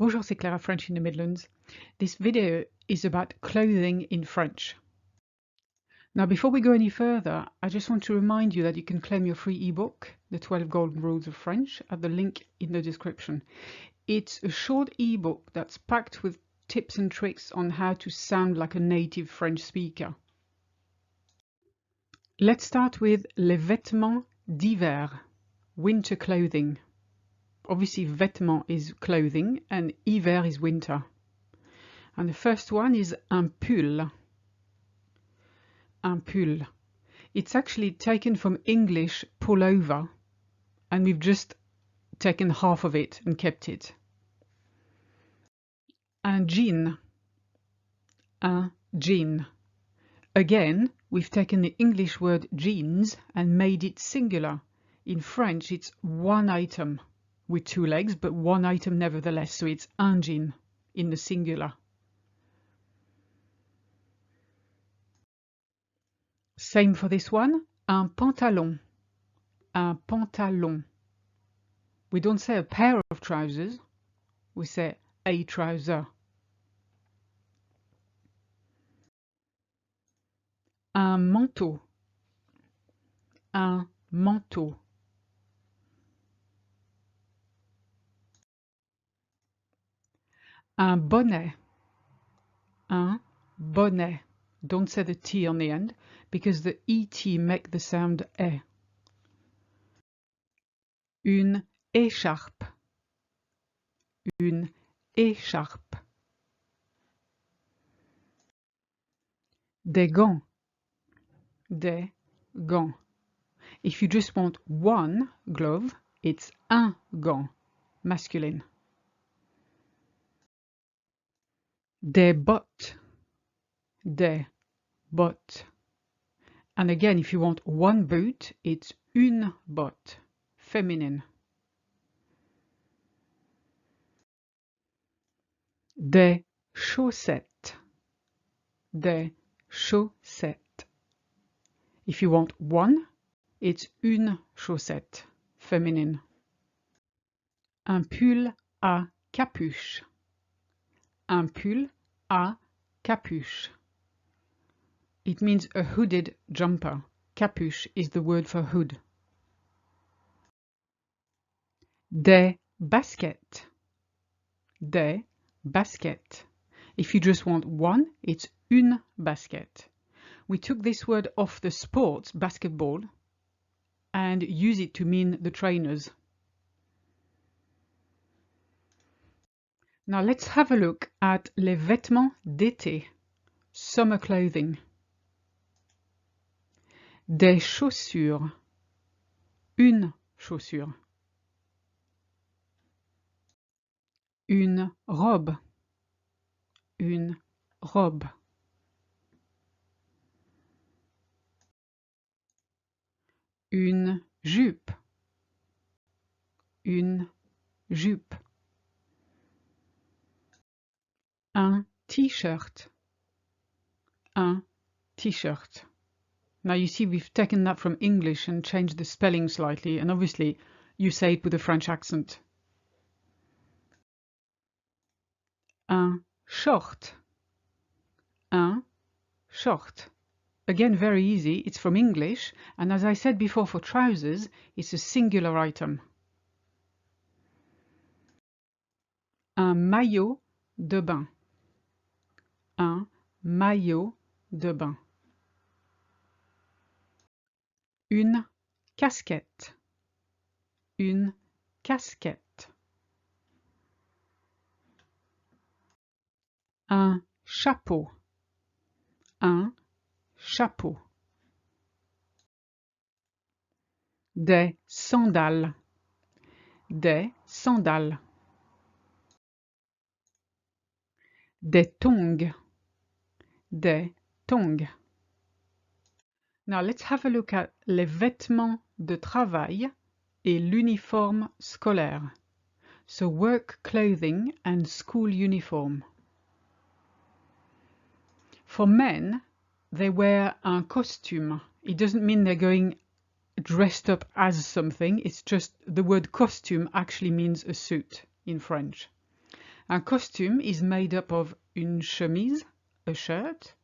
Bonjour, c'est Clara French in the Midlands. This video is about clothing in French. Now, before we go any further, I just want to remind you that you can claim your free ebook, The 12 Golden Rules of French, at the link in the description. It's a short ebook that's packed with tips and tricks on how to sound like a native French speaker. Let's start with les vêtements d'hiver, winter clothing. Obviously, vêtements is clothing and hiver is winter. And the first one is un pull. Un pull. It's actually taken from English pullover, and we've just taken half of it and kept it. Un jean. Un jean. Again, we've taken the English word jeans and made it singular. In French, it's one item with two legs, but one item nevertheless, so it's un jean in the singular. Same for this one, un pantalon. Un pantalon. We don't say a pair of trousers, we say a trouser. Un manteau. Un manteau. Un bonnet. Un bonnet. Don't say the T on the end, because the ET make the sound E. Une écharpe. Une écharpe. Des gants. Des gants. If you just want one glove, it's un gant, masculine. Des bottes. Des bottes. And again, if you want one boot, it's une botte, feminine. Des chaussettes. Des chaussettes. If you want one, it's une chaussette, feminine. Un pull à capuche. Un pull à capuche. It means a hooded jumper. Capuche is the word for hood. Des baskets. Des baskets. If you just want one, it's une basket. We took this word off the sports, basketball, and use it to mean the trainers. Now let's have a look at les vêtements d'été, summer clothing. Des chaussures, une chaussure. Une robe, une robe. Une jupe, une jupe. Un t-shirt, un t-shirt. Now you see we've taken that from English and changed the spelling slightly, and obviously you say it with a French accent. Un short, un short. Again, very easy, it's from English, and as I said before for trousers, it's a singular item. Un maillot de bain. Un maillot de bain. Une casquette. Une casquette. Un chapeau. Un chapeau. Des sandales. Des sandales. Des tongs. Des tongs. Now let's have a look at les vêtements de travail et l'uniforme scolaire. So work clothing and school uniform. For men, they wear un costume. It doesn't mean they're going dressed up as something. It's just the word costume actually means a suit in French. Un costume is made up of une chemise, a shirt,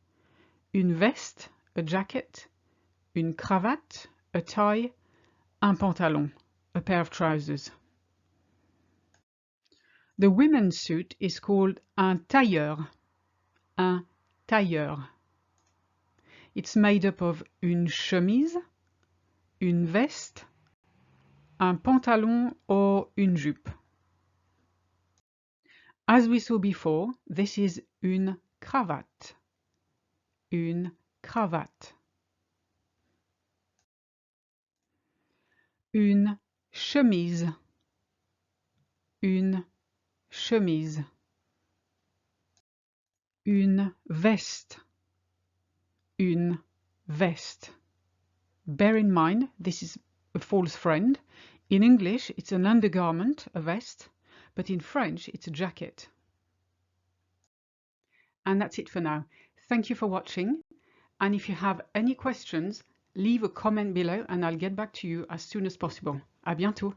une veste, a jacket, une cravate, a tie, un pantalon, a pair of trousers. The women's suit is called un tailleur. Un tailleur. It's made up of une chemise, une veste, un pantalon or une jupe. As we saw before, this is une cravate. Une cravate. Une chemise. Une chemise. Une veste. Une veste. Bear in mind, this is a false friend. In English, it's an undergarment, a vest, but in French, it's a jacket. And that's it for now. Thank you for watching. And if you have any questions, leave a comment below and I'll get back to you as soon as possible. À bientôt.